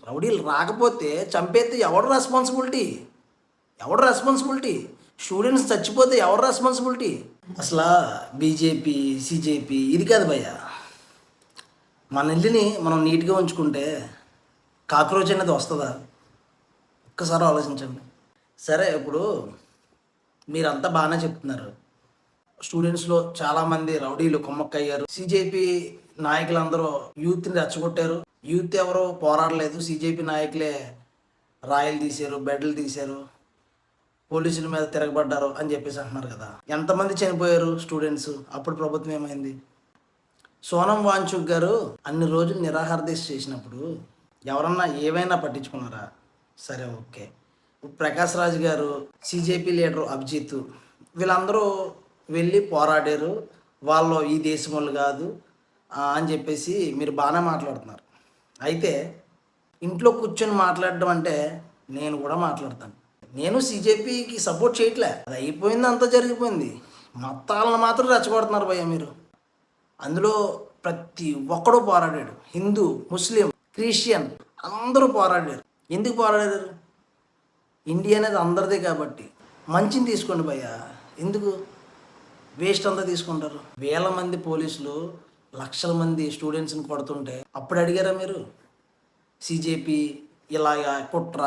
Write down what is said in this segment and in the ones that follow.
రౌడీలు రాకపోతే చంపేస్తే ఎవడు రెస్పాన్సిబిలిటీ? ఎవడు రెస్పాన్సిబిలిటీ? స్టూడెంట్స్ చచ్చిపోతే ఎవరు రెస్పాన్సిబిలిటీ? అసలు బీజేపీ, సీజేపీ ఇది కాదు భయ్య. మన ఇల్లుని మనం నీట్గా ఉంచుకుంటే కాక్రోచ్ అనేది వస్తుందా? ఒక్కసారి ఆలోచించండి. సరే, ఇప్పుడు మీరంతా బాగానే చెప్తున్నారు. స్టూడెంట్స్లో చాలామంది రౌడీలు కుమ్మక్కయ్యారు. సీజేపీ నాయకులందరూ యూత్ని రెచ్చగొట్టారు. యూత్ ఎవరో పోరాడలేదు, సీజేపీ నాయకులే రాయలు తీశారు, బెడ్లు తీశారు, పోలీసుల మీద తిరగబడ్డారు అని చెప్పేసి అంటున్నారు కదా. ఎంతమంది చనిపోయారు స్టూడెంట్స్? అప్పుడు ప్రభుత్వం ఏమైంది? సోనం వాంచుక్ గారు అన్ని రోజులు నిరాహార దీక్ష చేసినప్పుడు ఎవరన్నా ఏవైనా పట్టించుకున్నారా? సరే, ఓకే. ప్రకాష్ రాజ్ గారు, సీజేపీ లీడరు అభిజిత్, వీళ్ళందరూ వెళ్ళి పోరాడారు. వాళ్ళు ఈ దేశం వాళ్ళు కాదు అని చెప్పేసి మీరు బాగానే మాట్లాడుతున్నారు. అయితే ఇంట్లో కూర్చొని మాట్లాడడం అంటే నేను కూడా మాట్లాడతాను. నేను సీజేపీకి సపోర్ట్ చేయట్లే, అది అయిపోయింది, అంతా జరిగిపోయింది. మతాలను మాత్రం రెచ్చగొడుతున్నారు భయ్య మీరు. అందులో ప్రతి ఒక్కడూ పోరాడాడు. హిందూ, ముస్లిం, క్రిస్టియన్ అందరూ పోరాడారు. ఎందుకు పోరాడారు? ఇండియా అనేది అందరిదే కాబట్టి. మంచిని తీసుకోండి భయ్య, ఎందుకు వేస్ట్ అంతా తీసుకుంటారు? వేల మంది పోలీసులు లక్షల మంది స్టూడెంట్స్ని కొడుతుంటే అప్పుడు అడిగారా మీరు? సీజేపీ ఇలాగా కుట్ర,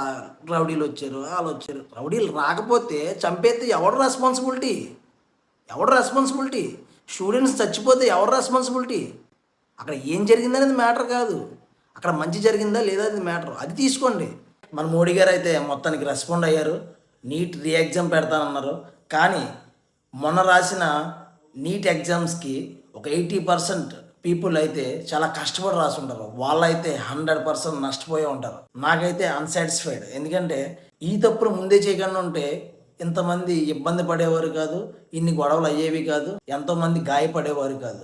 రౌడీలు వచ్చారు, వాళ్ళు వచ్చారు. రౌడీలు రాకపోతే చంపేస్తే ఎవడు రెస్పాన్సిబిలిటీ? ఎవడు రెస్పాన్సిబిలిటీ? స్టూడెంట్స్ చచ్చిపోతే ఎవరు రెస్పాన్సిబిలిటీ? అక్కడ ఏం జరిగిందనేది మ్యాటర్ కాదు, అక్కడ మంచి జరిగిందా లేదా అనేది మ్యాటర్. అది తీసుకోండి. మన మోడీ గారు అయితే మొత్తానికి రెస్పాండ్ అయ్యారు. నీట్ రీ ఎగ్జామ్ పెడతానన్నారు. కానీ మొన్న రాసిన నీట్ ఎగ్జామ్స్కి ఒక 80% పీపుల్ అయితే చాలా కష్టపడి రాసి ఉంటారు. వాళ్ళైతే 100% నష్టపోయి ఉంటారు. నాకైతే అన్సాటిస్ఫైడ్. ఎందుకంటే ఈ తప్పులు ముందే చేయకుండా ఉంటే ఇంతమంది ఇబ్బంది పడేవారు కాదు, ఇన్ని గొడవలు అయ్యేవి కాదు, ఎంతోమంది గాయపడేవారు కాదు.